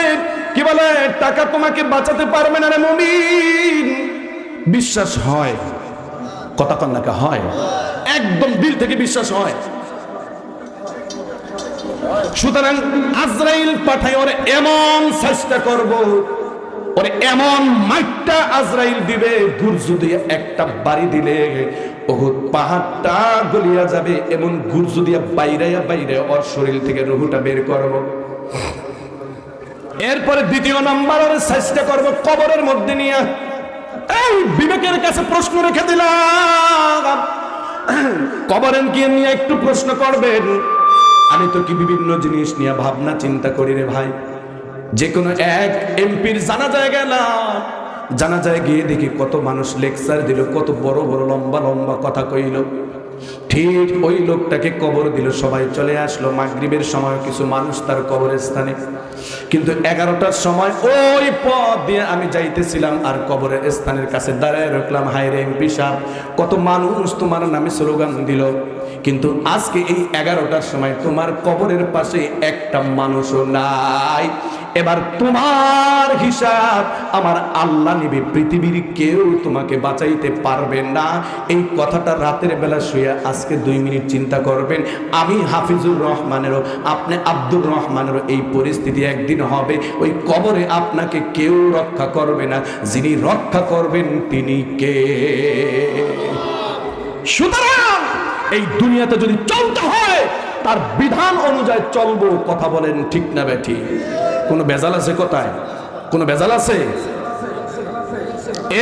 কি বলে টাকা তোমাকে বাঁচাতে পারবে না। রে মুমিন, বিশ্বাস হয়? কথা কন না কে? হয়, একদম দিল থেকে বিশ্বাস হয়। সুতরাং আজরাইল পাঠাই ওরে এমন চেষ্টা করব, ওরে এমন মাইটটা আজরাইল দিবে, গুরজু দিয়ে একটা বাড়ি দিলে ওহুদ পাহাড়টা গলিয়া যাবে, এমন গুরজু দিয়ে বাইরে বাইরে ওর শরীর থেকে রুহুটা বের করব। এরপরে 2 নাম্বার ওরে চেষ্টা করব কবরের মধ্যে নিয়ে। এই বিবেকের কাছে প্রশ্ন রেখে দিলাম, কবরের গিয়ে নিয়ে একটু প্রশ্ন করবেন। আমি তো কি বিভিন্ন জিনিস নিয়ে ভাবনা চিন্তা করি রে ভাই। যে কোনো এক এমপির জানাজায় গেলাম, জানাজায় গিয়ে দেখি কত মানুষ লেকচার দিল, কত বড় বড় লম্বা লম্বা কথা কইল। ঠিক ওই লোকটাকে কবর দিল, সবাই চলে আসলো। মাগরিবের সময় কিছু মানুষ তার কবরের স্থানে, কিন্তু 11টার সময় ওই পথ দিয়ে আমি যাইতেছিলাম আর কবরের স্থানের কাছে দাঁড়ায় রাখলাম। হায় রে এমপি সাহেব, কত মানুষ তোমার নামে স্লোগান দিল, কিন্তু আজকে এই 11টার সময় তোমার কবরের পাশে একটা মানুষও নাই। এবার তোমার হিসাব আমার আল্লাহ নিবে, পৃথিবীর কেউ তোমাকে বাঁচাইতে পারবে না। এই কথাটা রাতের বেলা শুয়ে আজকে 2 মিনিট চিন্তা করবেন। আমি হাফিজুর রহমানেরও, আপনি আব্দুর রহমানেরও এই পরিস্থিতি একদিন হবে। ওই কবরে আপনাকে কেউ রক্ষা করবে না, যিনি রক্ষা করবেন তিনি কে? সুতরাং এই দুনিয়াতে যদি চলতে হয় তার বিধান অনুযায়ী চলবো। কথা বলেন ঠিক না বেঠি? কোনো ভেজাল আছে? কোথায় কোনো ভেজাল আছে?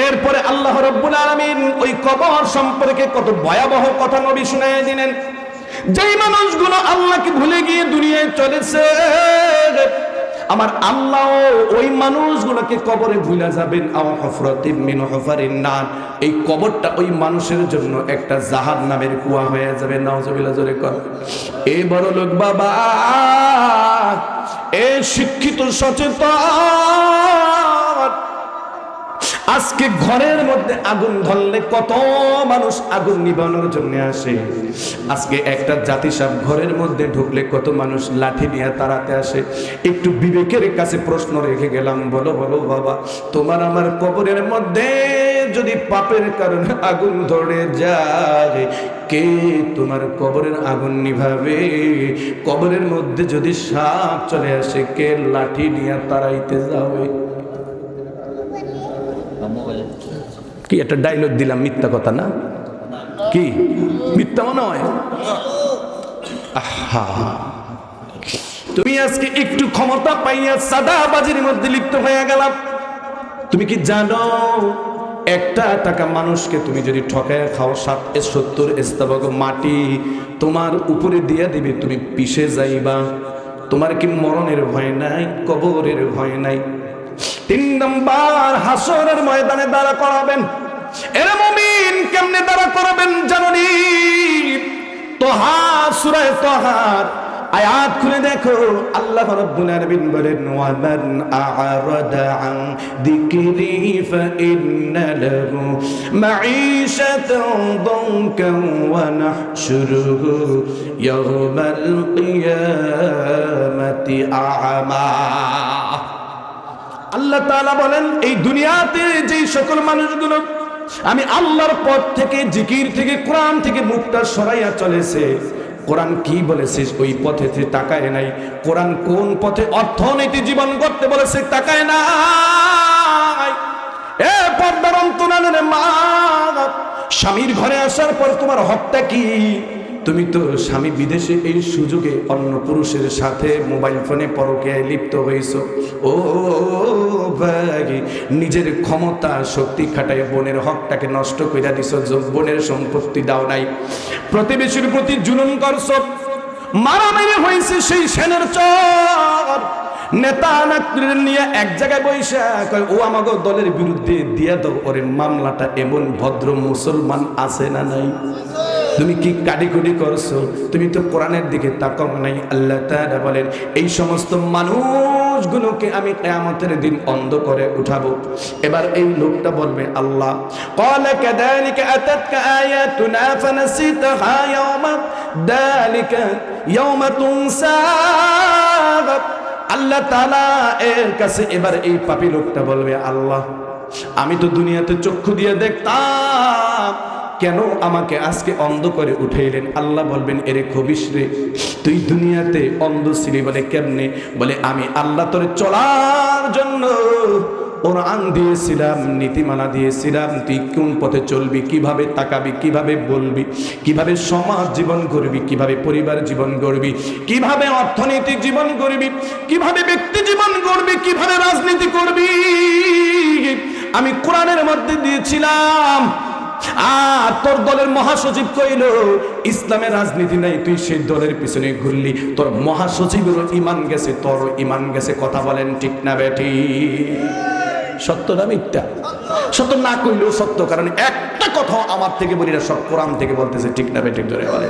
এরপরে আল্লাহ রাব্বুল আলামিন ওই কবর সম্পর্কে কত ভয়াবহ কথা নবী শুনায় দিলেন। যেই মানুষগুলো আল্লাহকে ভুলে গিয়ে দুনিয়ায় চলেছে, আমার আল্লাহ ওই মানুষগুলোকে কবরে ভুলে যাবেন। আও হুফরাতিম মিন হুফারিন নার, এই কবরটা ওই মানুষের জন্য একটা জাহান্নামের কুয়া হয়ে যাবে। নাউজুবিল্লাহ, জোরে কর। এই বড় লোক বাবা, এ শিক্ষিত সচেতন, আজকে ঘরের মধ্যে আগুন ধরলে কত মানুষ আগুন নিভানোর জন্য আসে। আজকে একটা জাতিসাপ ঘরের মধ্যে ঢুকলে কত মানুষ লাঠি নিয়ে তাড়াতে আসে। একটু বিবেকের কাছে প্রশ্ন রেখে গেলাম, বলো বলো বাবা, তোমার আমার কবরের মধ্যে যদি পাপের কারণে আগুন ধরে যায়, কে তোমার কবরের আগুন নিভাবে? কবরের মধ্যে যদি সাপ চলে আসে, কে লাঠি নিয়ে তাড়াইতে যাবে? কি একটা ডায়লগ দিলাম, মিথ্যা কথা না? কি মিথ্যা মনে হয়? তুমি আজকে একটু ক্ষমতা পাইয়া সাদাবাজির মধ্যে লিপ্ত হয়ে গেলাম। তুমি কি জানো, একটা টাকা মানুষকে তুমি যদি ঠকায় খাও, 70 ইস্তাবক মাটি তোমার উপরে দিয়ে দিবে, তুমি পিষে যাইবা। তোমার কি মরণের ভয় নাই? কবরের ভয় নাই? 3 নম্বর, হাসরের ময়দানে দাঁড়া করাবেন। এর মুমিন কেমনে দাঁড়া করাবেন জানেননি? তোহা, সূরা তোহার আয়াত খুলে দেখো, আল্লাহ রাব্বুল আলামিন বলেন, ওয়া মান আ'রাদা আন যিকরি ফাইন্না লাহু মাঈশাতান দানকান ওয়া নাহশুরুহু ইয়াওমাল কিয়ামাতি আ'মা। আল্লাহ তাআলা বলেন, এই দুনিয়াতে যেই সকল মানুষগুলো আমি আল্লাহর পথ থেকে, জিকির থেকে, কোরআন থেকে মুখটা সরাইয়া চলেছে, কোরআন কি বলেছে ওই পথে তাকায় নাই। কোরআন কোন পথে অর্থনীতি জীবন করতে বলেছে তাকায় নাই। এ পর্দার অন্তরালের মা, স্বামীর ঘরে আসার পর তোমার হকটা কি? তুমি তো স্বামী বিদেশে, এই সুযোগে অন্য পুরুষের সাথে মোবাইল ফোনে পরকীয়ায় লিপ্ত হয়েছো। ও ভাই, নিজের ক্ষমতা শক্তি খাটায় বোনের হকটাকে নষ্ট করে দিছো, বোনের সম্পত্তি দাও নাই। প্রতিবেশীর প্রতি জুলুম করছো, মারামারি হয়েছে সেই সেনের চর। নেতা নেত্রীদের নিয়ে এক জায়গায় বৈশা কয়, ও আমাকে দলের বিরুদ্ধে দিয়ে দাও ওরে মামলাটা। এমন ভদ্র মুসলমান আছে না নাই? তুমি কি কাটিকুটি করছো? তুমি তো কোরআনের দিকে তাকাও নাই। আল্লাহ তাআলা বলেন, এই সমস্ত মানুষগুলোকে আমি কিয়ামতের দিন অন্ধ করে উঠাবো। এবার এই লোকটা বলবে, আল্লাহ ক্বালা কাযালিকা আতাতকা আয়াতুনা ফানাসিতাহা ইয়াওমা যালিকা ইয়াওমা তুনসা। আল্লাহ তাআলা এর কাছে এবার এই পাপী লোকটা বলবে, আল্লাহ আমি তো দুনিয়াতে চক্ষু দিয়ে দেখতাম, কেন আমাকে আজকে অন্ধ করে উঠাইলেন? আল্লাহ বলবেন, এরে খবিস রে, তুই দুনিয়াতে অন্ধ ছিলি বলে কেমনে? বলে আমি আল্লাহ তোরে চলার জন্য কোরআন দিয়েছিলাম, নীতিমালা দিয়েছিলাম, তুই কোন পথে চলবি, কিভাবে তাকাবি, কিভাবে বলবি, কিভাবে সমাজ জীবন করবি, কিভাবে পরিবার জীবন করবি, কিভাবে অর্থনৈতিক জীবন করবি, কিভাবে ব্যক্তি জীবন করবি, কিভাবে রাজনীতি করবি, আমি কোরআনের মধ্যে দিয়েছিলাম। আর তোর দলের মহাসচিব কইল ইসলামের রাজনীতি নাই, তুই সেই দলের পিছনে ঘুরলি, তোর মহাসচিবেরও ঈমান গেছে, তোর ঈমান গেছে। কথা বলেন ঠিক না বেঠি? সত্য না মিথ্যা? সত্য না কইলেও সত্য, কারণ একটা কথা আমার থেকে বলি না, সব কোরআন থেকে বলতেছে, ঠিক না বেঠিক ধরে বলে।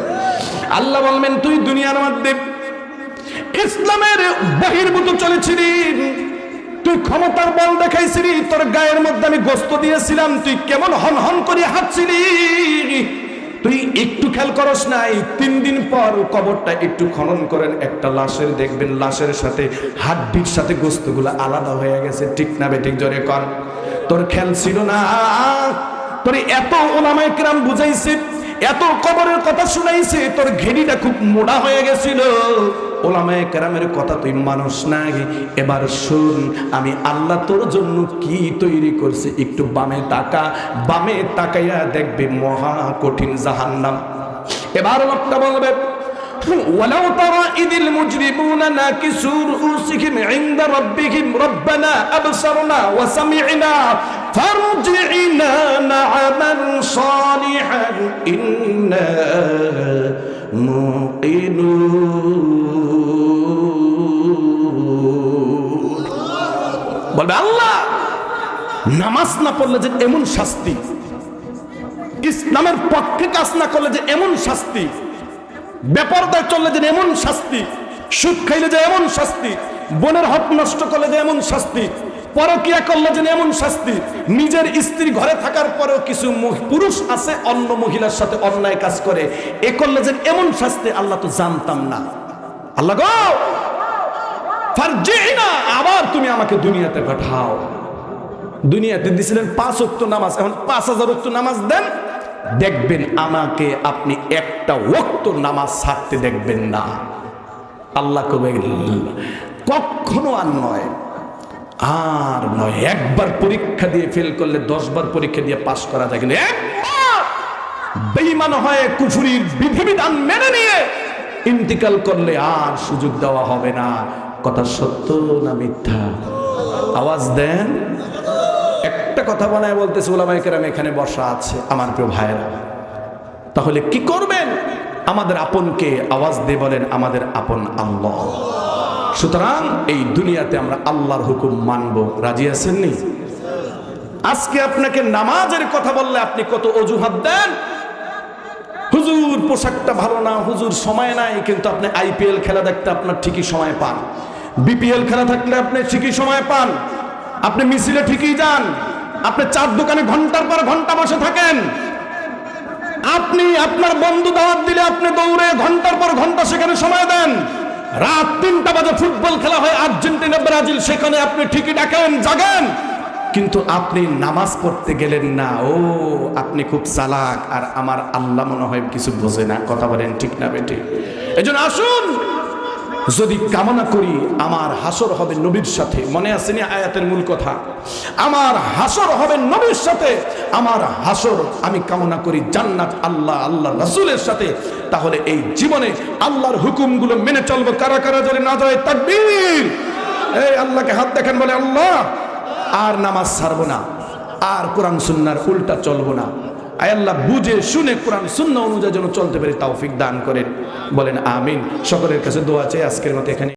আল্লাহ বলবেন তুই দুনিয়ার মধ্যে ইসলামের বহির্ভূত চলেছিলি, তুই ক্ষমতার বল দেখাইছিলি, তোর গায়ের মধ্যে আমি গোস্ত দিয়েছিলাম, তুই কেমন হন হন করে হাঁটছিলি, তুই একটু খেয়াল করস নাই। 3 দিন পর কবরটা একটু খনন করেন, একটা লাশের দেখবেন লাশের সাথে হাড্ডির সাথে গোস্তগুলো আলাদা হয়ে গেছে, ঠিক না বেঠিক জোরে কর। তোর খেয়াল ছিল না, তোর এত ওলামায়ে কেরাম বুঝাইছে, এত কবরের কথা শুনাইছে, তোর ঘেড়িটা খুব মোটা হয়ে গেছিল, ওলামায়ে কেরামের কথা তুই মানুষ নাই। এবার শুন, আমি আল্লাহ তোর জন্য কি তৈরি করছি, একটু বামে তাকা, বামে তাকাইয়া দেখবে মহা কঠিন জাহান্নাম। এবার লোকটা বলবে ওয়ালাউ তারা ইদিল মুজরিমুনা নাকিসু রুউসিহিম ইনদা রাব্বিহিম রব্বানা আবসারনা ওয়া সামি'না ফারজি'না না'মাল সালিহান ইন্না মুকিনুন। বলবে আল্লাহ, নামাজ না পড়লে যে এমন শাস্তি, ইসলামের পক্ষে কাজ না করলে যে এমন শাস্তি, বেপরদায় চললে যে এমন শাস্তি, সুদ খাইলে যে এমন শাস্তি, বোনের হক নষ্ট করলে যে এমন শাস্তি, পরকিয়া করলে যে এমন শাস্তি, নিজের স্ত্রী ঘরে থাকার পরেও কিছু পুরুষ আছে অন্য মহিলার সাথে অন্যায় কাজ করে, এ করলে যে এমন শাস্তি, আল্লাহ তো জানতাম না। আল্লাহ গো ফারজি'না, আবার তুমি আমাকে দুনিয়াতে পাঠাও। দুনিয়াতে দিছিলেন 5 ওয়াক্ত নামাজ, এখন 5000 ওয়াক্ত নামাজ দেন, দেখবেন আমাকে আপনি একটা ওয়াক্ত নামাজ ছাড়তে দেখবেন না। আল্লাহ কবে কখনো আর নয়, আর নয়, একবার পরীক্ষা দিয়ে ফেল করলে 10 বার পরীক্ষা দিয়ে পাস করা যায়, কিন্তু একবার বেঈমান হয়ে কুফরির বিধিবিধান মেনে নিয়ে ইন্তিকাল করলে আর সুযোগ দেওয়া হবে না। কথা সত্য না মিথ্যা? আওয়াজ দেন। একটা কথা বানায় বলতেছে, ওলামায়ে কেরাম এখানে বসা আছে আমার প্রিয় ভাইয়েরা, তাহলে কি করবেন? আমাদের আপনকে আওয়াজ দিয়ে বলেন, আমাদের আপন আল্লাহ। সুতরাং এই দুনিয়াতে আমরা আল্লাহর হুকুম মানবো, রাজি আছেন নি? আজকে আপনাকে নামাজের কথা বললে আপনি কত অজুহাত দেন, হুজুর পোশাকটা ভালো না, হুজুর সময় নাই, কিন্তু আপনি আইপিএল খেলা দেখতে আপনার ঠিকই সময় পান, বিপিএল খেলা থাকলে আপনি ঠিকই সময় পান, আপনি মিছিলে ঠিকই যান, আপনি চার দোকানে ঘন্টার পর ঘন্টা বসে থাকেন, আপনি আপনার বন্ধু দাওয়াত দিলে আপনি দৌড়ে ঘন্টার পর ঘন্টা সেখানে সময় দেন, রাত 3টা বাজে ফুটবল খেলা হয় আর্জেন্টিনা ব্রাজিল, সেখানে আপনি ঠিকই ডাকেন, জাগেন, কিন্তু আপনি নামাজ পড়তে গেলেন না। ও আপনি খুব চালাক, আর আমার আল্লাহ মনে হয় কিছু বোঝে না। কথা বলেন ঠিক না বেটি? এজন্য আসুন, যদি কামনা করি আমার হাসর হবে নবীর সাথে, মনে আছে না আয়াতের মূল কথা, আমার হাসর হবে নবীর সাথে, আমার হাসর আমি কামনা করি জান্নাত আল্লাহ আল্লাহ রাসূলের সাথে, তাহলে এই জীবনে আল্লাহর হুকুমগুলো মেনে চলবো। কারা কারা যদি না যায় তাকবীর, এই আল্লাহকে হাত দেখেন, বলে আল্লাহ আর নামাজ ছাড়বো না, আর কোরআন সুন্নাহর উল্টা চলবো না। আয় আল্লাহ বুঝে শুনে কোরআন সুন্নাহ অনুযায়ী যেন চলতে পারি তৌফিক দান করেন, বলেন আমিন। সকলের কাছে দোয়া চাই। আজকের মতো এখানে